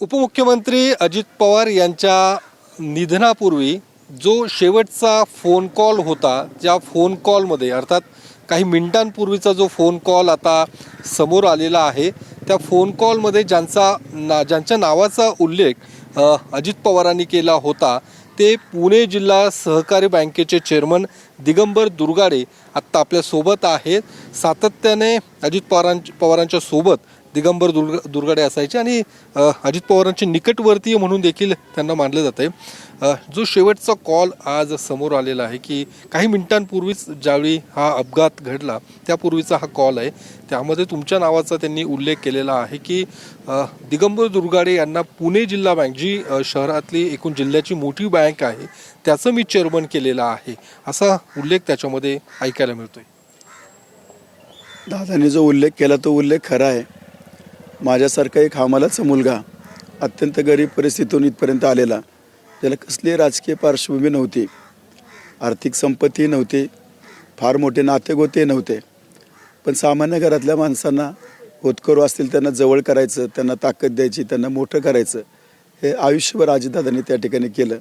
उपमुख्यमंत्री अजित पवार यांच्या निधनापूर्वी जो शेवटचा फोन कॉल होता, त्या फोन कॉलमध्ये अर्थात काही मिनिटांपूर्वीचा जो फोन कॉल आता समोर आलेला आहे, त्या फोन कॉलमध्ये ज्यांच्या नावाचा उल्लेख अजित पवारांनी केला होता ते पुणे जिल्हा सहकारी बँकेचे चेअरमन दिगंबर दुर्गाडे आत्ता आपल्यासोबत आहेत. सातत्याने अजित पवारांच्या सोबत दिगंबर दुर्गाडे असायचे आणि अजित पवारांचे निकटवर्तीय म्हणून देखील त्यांना मानलं जातं आहे. जो शेवटचा कॉल आज समोर आलेला आहे की काही मिनिटांपूर्वीच ज्यावेळी हा अपघात घडला त्यापूर्वीचा हा कॉल आहे, त्यामध्ये तुमच्या नावाचा त्यांनी उल्लेख केलेला आहे की दिगंबर दुर्गाडे यांना पुणे जिल्हा बँक, जी शहरातली एकूण जिल्ह्याची मोठी बँक आहे, त्याचं मी चेअरमन केलेलं आहे, असा उल्लेख त्याच्यामध्ये ऐकायला मिळतोय. दादांनी जो उल्लेख केला तो उल्लेख खरा आहे. माझ्यासारखा एक हमालाचा मुलगा अत्यंत गरीब परिस्थितीतून इथपर्यंत आलेला, त्याला कसली राजकीय पार्श्वभूमी नव्हती, आर्थिक संपत्ती नव्हती, फार मोठे नातेगोते नव्हते, पण सामान्य घरातल्या माणसांना होतकरू असतील त्यांना जवळ करायचं, त्यांना ताकद द्यायची, त्यांना मोठं करायचं, हे आयुष्यभर अजितदादांनी त्या ठिकाणी केलं.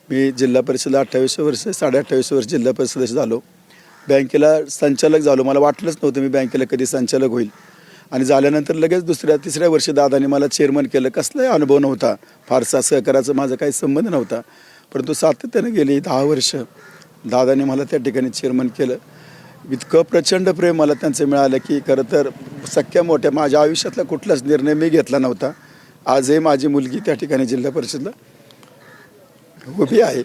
मी जिल्हा परिषदेला 28 वर्ष 28.5 वर्ष जिल्हा परिषद झालो, बँकेला संचालक झालो. मला वाटलंच नव्हतं मी बँकेला कधी संचालक होईल, आणि झाल्यानंतर लगेच दुसऱ्या तिसऱ्या वर्षी दादाने मला चेअरमन केलं. कसलाही अनुभव नव्हता, फारसा सहकाराचा माझा काही संबंध नव्हता, परंतु सातत्याने गेली 10 वर्ष दादाने मला त्या ठिकाणी चेअरमन केलं. इतकं प्रचंड प्रेम मला त्यांचं मिळालं की खरं तर सख्या मोठ्या माझ्या आयुष्यातला कुठलाच निर्णय मी घेतला नव्हता. आजही माझी मुलगी त्या ठिकाणी जिल्हा परिषदला उभी आहे,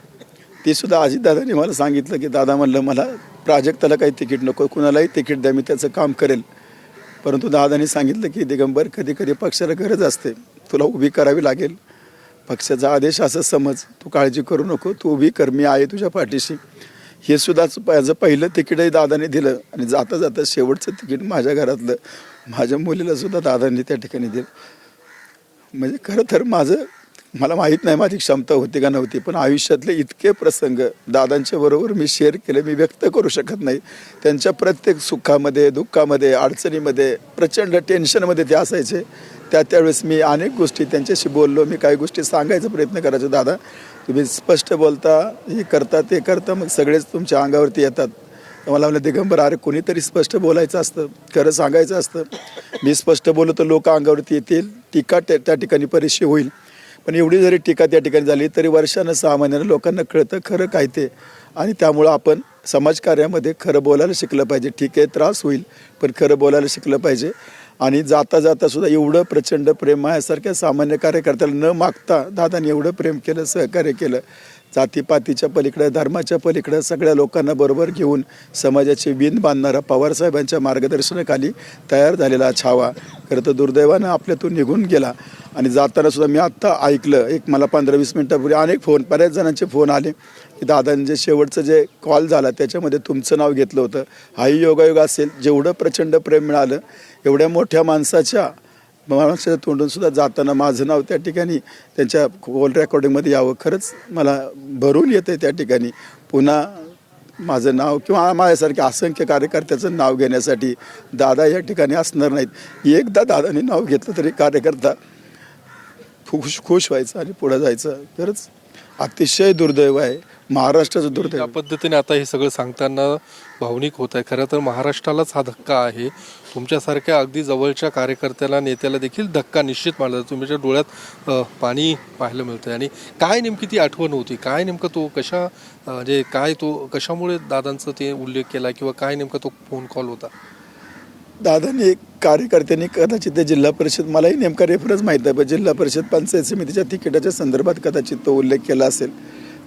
ती सुद्धा अजितदादांनी मला सांगितलं की दादा, म्हणलं मला प्राजक्ताला काही तिकीट नको, कुणालाही तिकीट द्या, मी त्याचं काम करेल. परंतु दादांनी सांगितलं की दिगंबर, कधी कधी पक्षाला गरज असते, तुला उभी करावी लागेल, पक्षाचा आदेश असं समज, तू काळजी करू नको, तू उभी कर, मी आहे तुझ्या पाठीशी. हे सुद्धा माझं पहिलं तिकीटही दादाने दिलं, आणि जाता जाता शेवटचं तिकीट माझ्या घरातलं माझ्या मुलीला सुद्धा दादांनी त्या ठिकाणी दिलं. म्हणजे खरं तर मला माहीत नाही माझी क्षमता होती का नव्हती, पण आयुष्यातले इतके प्रसंग दादांच्या बरोबर मी शेअर केले, मी व्यक्त करू शकत नाही. त्यांच्या प्रत्येक सुखामध्ये, दुःखामध्ये, अडचणीमध्ये, प्रचंड टेन्शनमध्ये ते असायचे. त्यावेळेस मी अनेक गोष्टी त्यांच्याशी बोललो, मी काही गोष्टी सांगायचा प्रयत्न करायचो. दादा, तुम्ही स्पष्ट बोलता, हे करता ते करता, मग सगळेच तुमच्या अंगावरती येतात. मला म्हणलं, दिगंबर, अरे कोणीतरी स्पष्ट बोलायचं असतं, खरं सांगायचं असतं. मी स्पष्ट बोललो तर लोक अंगावरती येतील, टीका त्या ठिकाणी परिचय होईल. पण एवढी जरी टीका त्या ठिकाणी झाली तरी वर्षानं 6 महिन्यानं लोकांना कळतं खरं काय ते, आणि त्यामुळं आपण समाजकार्यामध्ये खरं बोलायला शिकलं पाहिजे. ठीक आहे, त्रास होईल, पण खरं बोलायला शिकलं पाहिजे. आणि जाता जाता सुद्धा एवढं प्रचंड प्रेम माझ्यासारख्या सामान्य कार्यकर्त्याला न मागता दादांनी एवढं प्रेम केलं, सहकार्य केलं. जातीपातीच्या पलीकडे, धर्माच्या पलीकडे सगळ्या लोकांना बरोबर घेऊन समाजाची विण बांधणारा पवारसाहेबांच्या मार्गदर्शनाखाली तयार झालेला छावा खरं तर दुर्दैवानं आपल्यातून निघून गेला. आणि जाताना सुद्धा मी आत्ता ऐकलं, एक मला 15-20 मिनटापूर्वी अनेक बऱ्याच जणांचे फोन आले की दादांचे शेवटचं जे कॉल झाला त्याच्यामध्ये तुमचं नाव घेतलं होतं. हाही योगायोग असेल, जेवढं प्रचंड प्रेम मिळालं, एवढ्या मोठ्या माणसाच्या तोंडून सुद्धा जाताना माझं नाव त्या ठिकाणी त्यांच्या कॉल रेकॉर्डिंगमध्ये यावं, खरंच मला भरून येतं त्या ठिकाणी. पुन्हा माझं नाव किंवा माझ्यासारख्या असंख्य कार्यकर्त्याचं नाव घेण्यासाठी दादा या ठिकाणी असणार नाहीत. एकदा दादाने नाव घेतलं तरी कार्यकर्ता खुश व्हायचं आणि पुढं जायचं. खरंच अतिशय दुर्दैव आहे, महाराष्ट्राचं दुर्दैव. त्या पद्धतीने आता हे सगळं सांगताना भावनिक होत आहे. खरं तर महाराष्ट्रालाच हा धक्का आहे. तुमच्यासारख्या अगदी जवळच्या कार्यकर्त्याला, नेत्याला देखील धक्का निश्चित मानला जातो. तुमच्या डोळ्यात पाणी पाहायला मिळतं. आणि काय नेमकी ती आठवण होती, काय नेमकं तो म्हणजे काय तो कशामुळे दादांचं ते उल्लेख केला, किंवा काय नेमका तो फोन कॉल होता? दादांनी कार्यकर्त्यांनी कदाचित ते जिल्हा परिषद, मलाही नेमका रेफरन्स माहीत आहे, पण जिल्हा परिषद पंचायत समितीच्या तिकिटाच्या संदर्भात कदाचित तो उल्लेख केला असेल.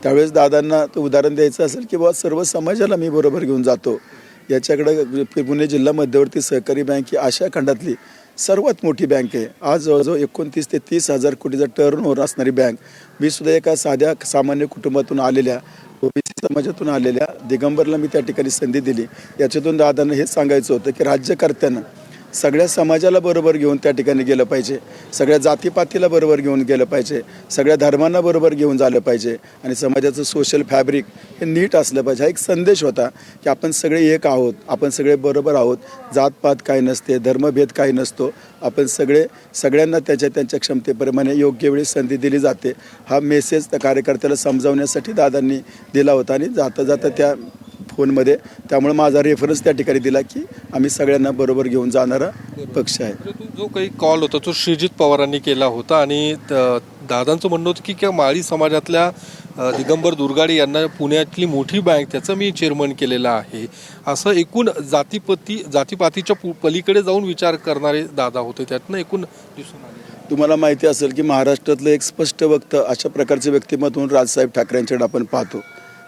त्यावेळेस दादांना तो उदाहरण द्यायचं असेल की बाबा सर्व समाजाला मी बरोबर घेऊन जातो. याच्याकडे पुणे जिल्हा मध्यवर्ती सहकारी बँक ही आशिया खंडातली सर्वात मोठी बँक आहे. आज जवळजवळ 29 ते 30 हजार कोटीचा टर्नओव्हर असणारी बँक. मी सुद्धा एका साध्या सामान्य कुटुंबातून आलेल्या, ओबीसी समाजातून आलेल्या दिगंबरला मी त्या ठिकाणी संधी दिली. याच्यातून दादांना हेच सांगायचं होतं की राज्यकर्त्यांना सगळ्या समाजाला बरोबर घेऊन त्या ठिकाणी गेलं पाहिजे, सगळ्या जातीपातीला बरोबर घेऊन गेलं पाहिजे, सगळ्या धर्मांना बरोबर घेऊन झालं पाहिजे आणि समाजाचं सोशल फॅब्रिक हे नीट असलं पाहिजे. हा एक संदेश होता की आपण सगळे एक आहोत, आपण सगळे बरोबर आहोत, जातपात काही नसते, धर्मभेद काही नसतो, आपण सगळ्यांना त्यांच्या क्षमतेप्रमाणे योग्य वेळी संधी दिली जाते. हा मेसेज त्या कार्यकर्त्याला समजावण्यासाठी दादांनी दिला होता आणि जाता जाता त्या फोनमध्ये, त्यामुळे माझा रेफरन्स त्या ठिकाणी दिला की आम्ही सगळ्यांना बरोबर घेऊन जाणारा पक्ष आहे. जो काही कॉल होता तो श्रीजित पवारांनी केला होता आणि दादांचं म्हणणं होतं की माळी समाजातल्या दिगंबर दुर्गाडे यांना पुण्यातली मोठी बँक त्याचं मी चेअरमन केलेलं आहे, असं एकूण जातीपातीच्या पलीकडे जाऊन विचार करणारे दादा होते. त्यातनं एकूण दिसून आले. तुम्हाला माहिती असेल की महाराष्ट्रातलं एक स्पष्ट वक्ता अशा प्रकारचे व्यक्तिमत्व म्हणून राजसाहेब ठाकरेंच्याकडे आपण पाहतो.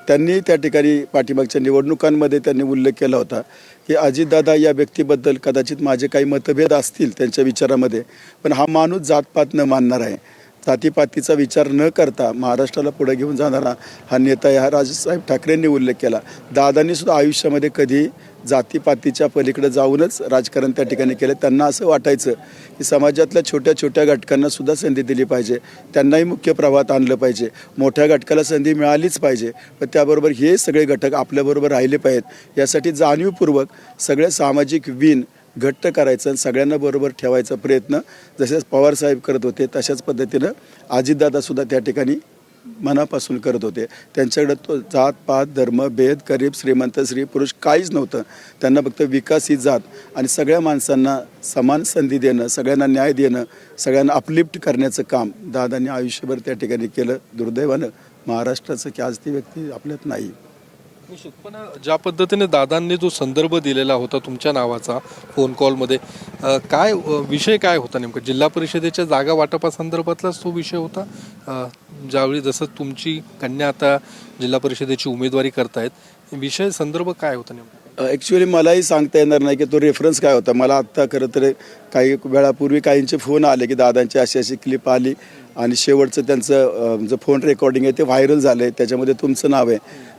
त्यांनी त्या ठिकाणी पाठीमागच्या निवडणुकांमध्ये त्यांनी उल्लेख केला होता की अजितदादा या व्यक्तीबद्दल कदाचित माझे काही मतभेद असतील त्यांच्या विचारामध्ये, पण हा माणूस जातपात न मानणार आहे, जातीपातीचा विचार न करता महाराष्ट्राला पुढे घेऊन जाणारा हा नेता आहे, हा राजसाहेब ठाकरेंनी उल्लेख केला. दादांनी सुद्धा आयुष्यामध्ये कधी जातीपातीच्या पलीकडे जाऊनच राजकारण त्या ठिकाणी केलं. त्यांना असं वाटायचं की समाजातल्या छोट्या छोट्या घटकांना सुद्धा संधी दिली पाहिजे, त्यांनाही मुख्य प्रवाहात आणलं पाहिजे, मोठ्या घटकाला संधी मिळालीच पाहिजे, पण त्याबरोबर हे सगळे घटक आपल्याबरोबर राहिले पाहिजेत. यासाठी जाणीवपूर्वक सगळे सामाजिक विण घट्ट करायचं आणि सगळ्यांना बरोबर ठेवायचा प्रयत्न जसे पवारसाहेब करत होते तशाच पद्धतीनं अजितदादासुद्धा त्या ठिकाणी मनापासून करत होते. त्यांच्याकडे तो जात पात धर्म भेद गरीब श्रीमंत स्त्री पुरुष काहीच नव्हतं. त्यांना फक्त विकास ही जात आणि सगळ्या माणसांना समान संधी देणं, सगळ्यांना न्याय देणं, सगळ्यांना अपलिफ्ट करण्याचं काम दादांनी आयुष्यभर त्या ठिकाणी केलं. दुर्दैवानं महाराष्ट्राचं की आज ती व्यक्ती आपल्यात नाही. पण ज्या पद्धतीने दादांनी जो संदर्भ दिलेला होता तुमच्या नावाचा फोन कॉलमध्ये, काय विषय काय होता नेमका? जिल्हा परिषदेच्या जागा वाटपासंदर्भातलाच तो विषय होता. ज्यावेळी जसं तुमची कन्या आता जिल्हा परिषदेची उमेदवारी करतायत, विषय संदर्भ काय होता नेमका? ॲक्च्युली मलाही सांगता येणार नाही की तो रेफरन्स काय होता. मला आत्ता खरं तर काही वेळापूर्वी काहींचे फोन आले की दादांची अशी अशी क्लिप आली आणि शेवटचं त्यांचं जो फोन रेकॉर्डिंग आहे ते व्हायरल झालं आहे, त्याच्यामध्ये तुमचं नाव आहे.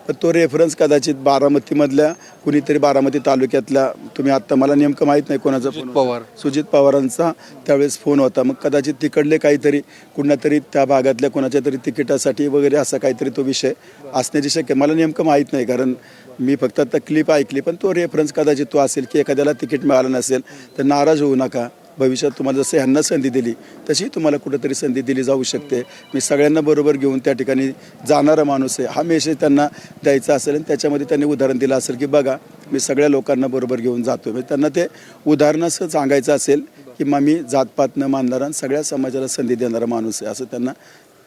पण तो रेफरन्स कदाचित बारामतीमधल्या कुणीतरी बारामती तालुक्यातल्या, तुम्ही आत्ता मला नेमकं माहीत नाही कोणाचा फोन, सुजित पवारांचा त्यावेळेस फोन होता. मग कदाचित तिकडले काहीतरी कुणातरी त्या भागातल्या कोणाच्या तरी तिकिटासाठी वगैरे असा काहीतरी तो विषय असण्याची शक्य, मला नेमकं माहीत नाही कारण मी फक्त आता क्लिप ऐकली. पण तो रेफरन्स कदाचित तो असेल की एखाद्याला तिकीट मिळालं नसेल तर नाराज होऊ नका, भविष्यात तुम्हाला जसं ह्यांना संधी दिली तशी तुम्हाला कुठंतरी संधी दिली जाऊ शकते. मी सगळ्यांना बरोबर घेऊन त्या ठिकाणी जाणारा माणूस आहे, हा मेसेज त्यांना द्यायचा असेल आणि त्याच्यामध्ये त्यांनी उदाहरण दिलं असेल की बघा मी सगळ्या लोकांना बरोबर घेऊन जातो. म्हणजे त्यांना ते उदाहरणासह सांगायचं असेल की मग मी जातपात न मानणारा आणि सगळ्या समाजाला संधी देणारा माणूस आहे, असं त्यांना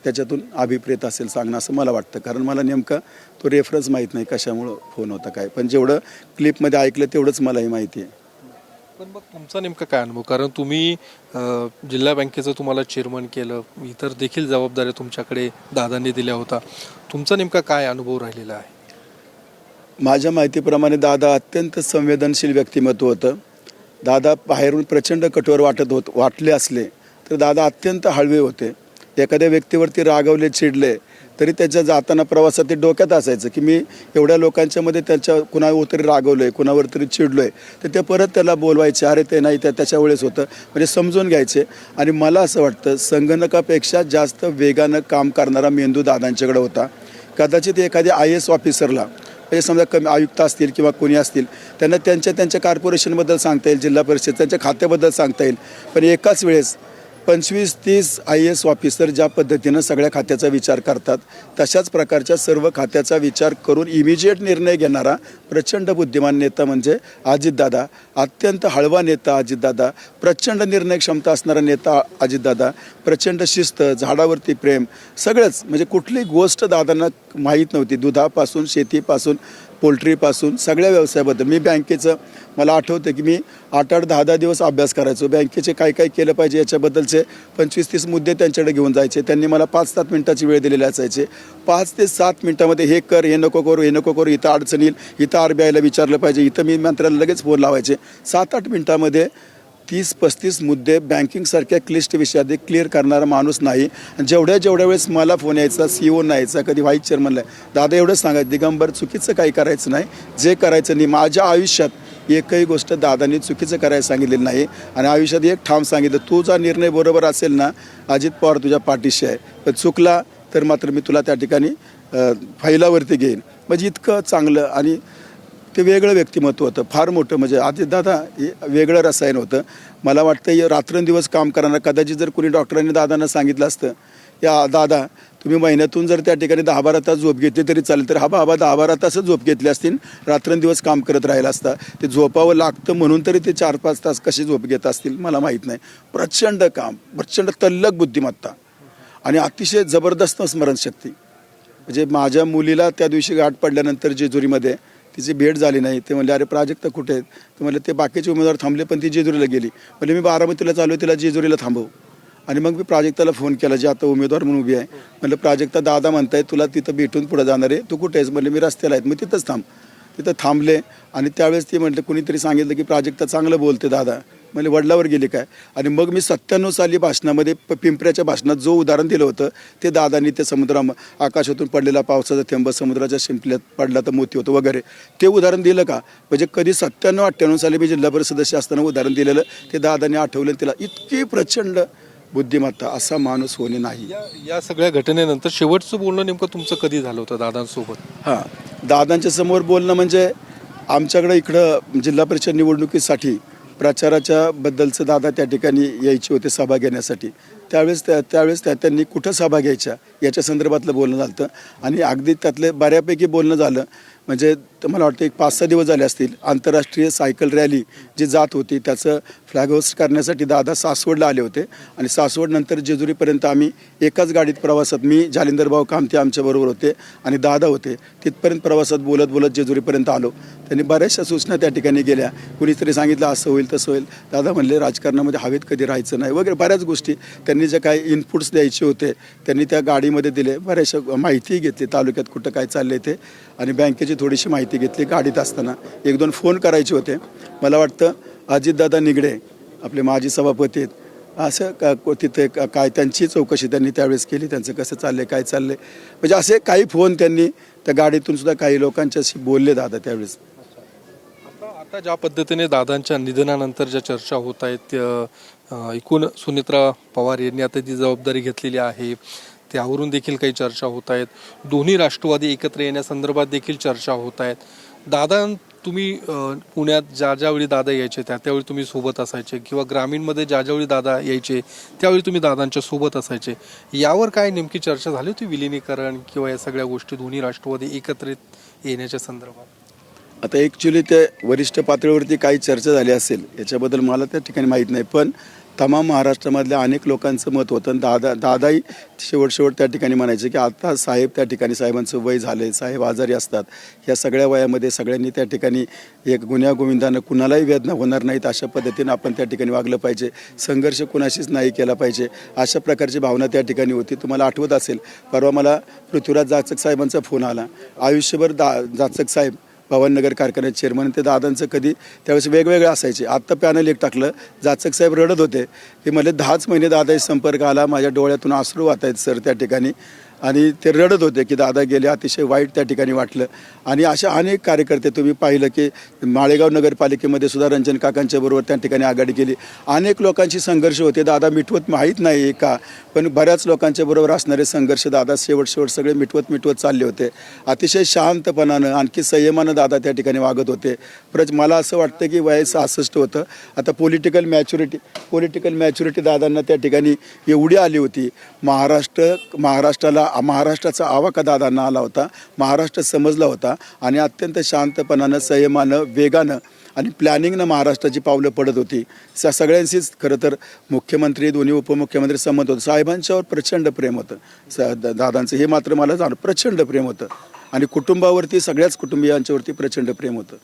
त्याच्यातून अभिप्रेत असेल सांगणं असं मला वाटतं. कारण मला नेमका तो रेफरन्स माहीत नाही कशामुळं फोन होता काय, पण जेवढं क्लिपमध्ये ऐकलं तेवढंच मलाही माहिती आहे. पण मग तुमचा नेमका काय अनुभव? कारण तुम्ही जिल्हा बँकेचं तुम्हाला चेअरमन केलं, इतर देखील जबाबदाऱ्या तुमच्याकडे दादांनी दिल्या होता, तुमचा नेमका काय अनुभव राहिलेला आहे? माझ्या माहितीप्रमाणे दादा अत्यंत संवेदनशील व्यक्तिमत्व होतं. दादा बाहेरून प्रचंड कठोर वाटले असले तर दादा अत्यंत हळवे होते. एखाद्या व्यक्तीवरती रागवले चिडले तरी त्याच्या जाताना प्रवासात ते डोक्यात असायचं की मी एवढ्या लोकांच्या मध्ये त्याच्या कुणावर तरी रागवलोय, कुणावर तरी चिडलोय, तर ते परत त्याला बोलवायचे, अरे ते नाही त्याच्या वेळेस होतं, म्हणजे समजून घ्यायचे. आणि मला असं वाटतं संगणकापेक्षा जास्त वेगानं काम करणारा मेंदू दादांच्याकडे होता. कदाचित एखाद्या IAS ऑफिसरला म्हणजे समजा कमी आयुक्त असतील किंवा कोणी असतील त्यांना त्यांच्या कॉर्पोरेशनबद्दल सांगता येईल, जिल्हा परिषद त्यांच्या खात्याबद्दल सांगता येईल, पण एकाच वेळेस 25-30 IAS ऑफिसर ज्या पद्धतीनं सगळ्या खात्याचा विचार करतात तशाच प्रकारच्या सर्व खात्याचा विचार करून इमिजिएट निर्णय घेणारा प्रचंड बुद्धिमान नेता म्हणजे अजितदादा. अत्यंत हळवा नेता अजितदादा, प्रचंड निर्णय क्षमता असणारा नेता अजितदादा, प्रचंड शिस्त, झाडावरती प्रेम, सगळंच म्हणजे कुठलीही गोष्ट दादांना माहीत नव्हती. दुधापासून शेतीपासून पोल्ट्रीपासून सगळ्या व्यवसायाबद्दल. मी बँकेचं मला आठवतं की मी 8-8, 10-10 दिवस अभ्यास करायचो. बँकेचे काय काय केलं पाहिजे याच्याबद्दलचे 25-30 मुद्दे त्यांच्याकडे घेऊन जायचे. त्यांनी मला 5-7 मिनिटाची वेळ दिलेली असायचे. 5 ते 7 मिनिटामध्ये हे कर, हे नको करू, हे नको करू, इथं अडचण येईल, इथं RBIला विचारलं पाहिजे, इथं मी मंत्र्याला लगेच फोन लावायचे. 7-8 मिनिटामध्ये 30-35 मुद्दे बँकिंगसारख्या क्लिष्ट विषयात क्लिअर करणारा माणूस नाही. आणि जेवढ्या वेळेस मला फोन यायचा, CEO यायचा, कधी व्हाईस चेअरमनला, दादा एवढंच सांगायचं दिगंबर चुकीचं काही करायचं नाही, जे करायचं नाही. माझ्या आयुष्यात एकही गोष्ट दादांनी चुकीचं करायला सांगितलेलं नाही. आणि आयुष्यात एक ठाम सांगितलं, तुझा निर्णय बरोबर असेल ना, अजित पवार तुझ्या पाठीशी आहे, पण चुकला तर मात्र मी तुला त्या ठिकाणी फैलावरती घेईन. म्हणजे इतकं चांगलं आणि ते वेगळं व्यक्तिमत्व होतं, फार मोठं. म्हणजे अजितदादा हे वेगळं रसायन होतं. मला वाटतं हे रात्रंदिवस काम करणार. कदाचित जर कोणी डॉक्टरांनी दादांना सांगितलं असतं, या दादा तुम्ही महिन्यातून जर त्या ठिकाणी 10-12 तास झोप घेतली तरी चालेल, तर हा बाबा 10-12 तासच झोप घेतली असतील, रात्रंदिवस काम करत राहिला असता. ते झोपावं लागतं म्हणून तरी ते 4-5 तास कशी झोप घेत असतील मला माहीत नाही. प्रचंड काम, प्रचंड तल्लख बुद्धिमत्ता आणि अतिशय जबरदस्त स्मरणशक्ती. म्हणजे माझ्या मुलीला त्या दिवशी गाठ पडल्यानंतर जेजुरीमध्ये तिची भेट झाली नाही. ते म्हणले, अरे प्राजक्ता कुठे आहेत? ते म्हणले ते बाकीचे उमेदवार थांबले पण ती जेजुरीला गेली. म्हणजे मी बारामतीला चालू आहे, तिला जेजुरीला थांबव. आणि मग मी प्राजक्ताला फोन केला, जे आता उमेदवार म्हणून उभी आहे. म्हणलं प्राजक्ता दादा म्हणताय तुला तिथं भेटून पुढे जाणार आहे, तू कुठे आहेस? म्हणले मी रस्त्याला आहेत. मग तिथंच थांब. तिथं थांबले आणि त्यावेळेस ती म्हटलं, कुणीतरी सांगितलं की प्राजक्ता चांगलं बोलते दादा. म्हणजे वडिलावर गेली काय? आणि मग मी 97 साली भाषणामध्ये पिंपऱ्याच्या भाषणात जो उदाहरण दिलं होतं ते दादांनी, ते आकाशातून पडलेला पावसाचा थेंब समुद्राच्या शिंपल्यात पडला तर मोती होतं वगैरे, ते उदाहरण दिलं का? म्हणजे कधी 97-98 साली मी जिल्हा परिषद सदस्य असताना उदाहरण दिलेलं ते दादांनी आठवलं. तिला इतकी प्रचंड बुद्धिमत्ता, असा माणूस होणे नाही. या सगळ्या घटनेनंतर शेवटचं बोलणं नेमकं तुमचं कधी झालं होतं दादांसोबत? हां, दादांच्या समोर बोलणं म्हणजे आमच्याकडं इकडं जिल्हा परिषद निवडणुकीसाठी प्रचाराच्या बद्दलचं दादा त्या ठिकाणी यायचे होते सभा घेण्यासाठी. त्यावेळेस त्यांनी कुठं सभा घ्यायच्या याच्या संदर्भातलं बोलणं झालं होतं. आणि अगदी त्यातले बऱ्यापैकी बोलणं झालं. म्हणजे मला वाटतं एक 5-6 दिवस झाले असतील. आंतरराष्ट्रीय सायकल रॅली जी जात होती त्याचं फ्लॅग होस्ट करण्यासाठी दादा सासवडला आले होते. आणि सासवडनंतर जेजुरीपर्यंत आम्ही एकाच गाडीत प्रवासात, मी जालिंदरभाऊ कामते आमच्याबरोबर होते आणि दादा होते. तिथपर्यंत प्रवासात बोलत बोलत जेजुरीपर्यंत आलो. त्यांनी बऱ्याचशा सूचना त्या ठिकाणी गेल्या. कुणीतरी सांगितलं असं होईल तसं होईल. दादा म्हणले राजकारणामध्ये हवेत कधी राहायचं नाही वगैरे बऱ्याच गोष्टी. त्यांनी जे काही इनपुट्स द्यायचे होते त्यांनी त्या गाडीमध्ये दिले. बऱ्याचशा माहिती घेतली, तालुक्यात कुठं काय चाललं ते, आणि बँकेची थोडीशी माहिती घेतली. गाडीत असताना 1-2 फोन करायचे होते. मला वाटतं अजितदादा निगडे आपले माजी सभापती आहेत, असं तिथे काय त्यांची चौकशी त्यांनी त्यावेळेस केली, त्यांचं कसं चाललंय काय चाललंय. म्हणजे असे काही फोन त्यांनी त्या गाडीतून सुद्धा काही लोकांच्याशी बोलले दादा त्यावेळेस. आता ज्या पद्धतीने दादांच्या निधनानंतर ज्या चर्चा होत आहेत, एकूण सुनेत्रा पवार यांनी आता ती जबाबदारी घेतलेली आहे, त्यावरून देखील काही चर्चा होत आहेत. दोन्ही राष्ट्रवादी एकत्र येण्यासंदर्भात देखील चर्चा होत आहेत. दादा, तुम्ही पुण्यात ज्यावेळी दादा यायचे त्यावेळी तुम्ही सोबत असायचे, किंवा ग्रामीणमध्ये ज्यावेळी दादा यायचे त्यावेळी तुम्ही दादांच्या सोबत असायचे. यावर काय नेमकी चर्चा झाली होती, विलिनीकरण किंवा या सगळ्या गोष्टी दोन्ही राष्ट्रवादी एकत्रित येण्याच्या संदर्भात? आता ॲक्च्युली ते वरिष्ठ पातळीवरती काही चर्चा झाली असेल याच्याबद्दल मला त्या ठिकाणी माहीत नाही. पण तमाम महाराष्ट्रामधल्या अनेक लोकांचं मत होतं. दादाही शेवट त्या ठिकाणी म्हणायचे की आता साहेब त्या ठिकाणी, साहेबांचं वय झालं, साहेब आजारी असतात. ह्या सगळ्या वयामध्ये सगळ्यांनी त्या ठिकाणी एक गुण्यागोविंदानं कुणालाही वेदना होणार नाहीत अशा पद्धतीनं आपण त्या ठिकाणी वागलं पाहिजे. संघर्ष कुणाशीच नाही केला पाहिजे, अशा प्रकारची भावना त्या ठिकाणी होती. तुम्हाला आठवत असेल, परवा मला पृथ्वीराज जाचक साहेबांचा फोन आला. आयुष्यभर जाचक साहेब भवानीनगर कारखान्याचे चेअरमन, ते दादांचं कधी त्यावेळेस वेगवेगळे असायचे. आत्ता पॅनल एक टाकलं, जाचक साहेब रडत होते. ते म्हणले 10च महिने दादाशी संपर्क आला, माझ्या डोळ्यातून अश्रू वाहत आहेत सर त्या ठिकाणी. आणि ते रडत होते की दादा गेले, अतिशय वाईट त्या ठिकाणी वाटलं. आणि अशा अनेक कार्यकर्ते तुम्ही पाहिलं की माळेगाव नगरपालिकेमध्ये सुद्धा रंजन काकांच्या बरोबर त्या ठिकाणी आघाडी केली. अनेक लोकांशी संघर्ष होते, दादा मिटवत माहीत नाही का, पण बऱ्याच लोकांच्या बरोबर असणारे संघर्ष दादा शेवट सगळे मिटवत चालले होते. अतिशय शांतपणानं, आणखी संयमानं दादा त्या ठिकाणी वागत होते. मला असं वाटतं की वय 66 होतं. आता पॉलिटिकल मॅच्युरिटी दादांना त्या ठिकाणी एवढी आली होती. महाराष्ट्राचा आवाका दादांना आला होता, महाराष्ट्र समजला होता. आणि अत्यंत शांतपणानं, संयमानं, वेगानं आणि प्लॅनिंगनं महाराष्ट्राची पावलं पडत होती. सगळ्यांशीच खरं तर मुख्यमंत्री, दोन्ही उपमुख्यमंत्री सहमत होतं. साहेबांच्यावर प्रचंड प्रेम होतं दादांचं, हे मात्र मला जाणं प्रचंड प्रेम होतं. आणि कुटुंबावरती, सगळ्याच कुटुंबियांच्यावरती प्रचंड प्रेम होतं.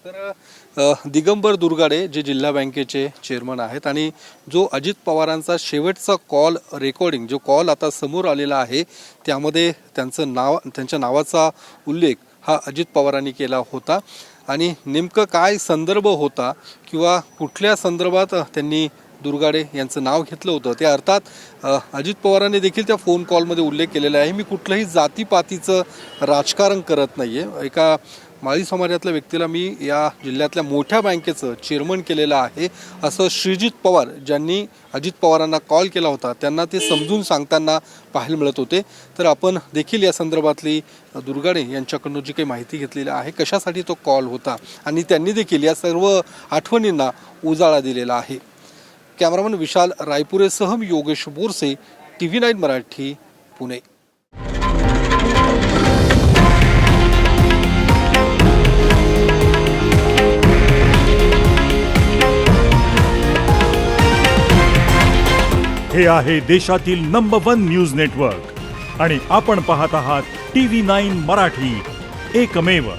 तर दिगंबर दुर्गाडे जे जिल्हा बँकेचे चेअरमन आहेत, आणि जो अजित पवारांचा शेवटचा कॉल रेकॉर्डिंग, जो कॉल आता समोर आलेला आहे, त्यामध्ये त्यांच्या नावाचा उल्लेख हा अजित पवारांनी केला होता. आणि नेमकं काय संदर्भ होता किंवा कुठल्या संदर्भात त्यांनी दुर्गाडे यांचं नाव घेतलं होतं ते अर्थात अजित पवारांनी देखील त्या फोन कॉलमध्ये उल्लेख केलेला आहे. मी कुठलंही जातीपातीचं राजकारण करत नाही आहे. एका माळी समाजातल्या व्यक्तीला मी या जिल्ह्यातल्या मोठ्या बँकेचं चेअरमन केलेलं आहे असं श्रीजित पवार ज्यांनी अजित पवारांना कॉल केला होता त्यांना ते समजून सांगताना पाहायला मिळत होते. तर आपण देखील या संदर्भातली दुर्गाडे यांच्याकडून जी काही माहिती घेतलेली आहे, कशासाठी तो कॉल होता आणि त्यांनी देखील या सर्व आठवणींना उजाळा दिलेला आहे. कॅमेरामन विशाल रायपुरेसह मी योगेश बोरसे, TV9 मराठी, पुणे. हे आहे देशातील नंबर 1 न्यूज नेटवर्क आणि आपण पाहत आहात TV9 मराठी, एकमेव.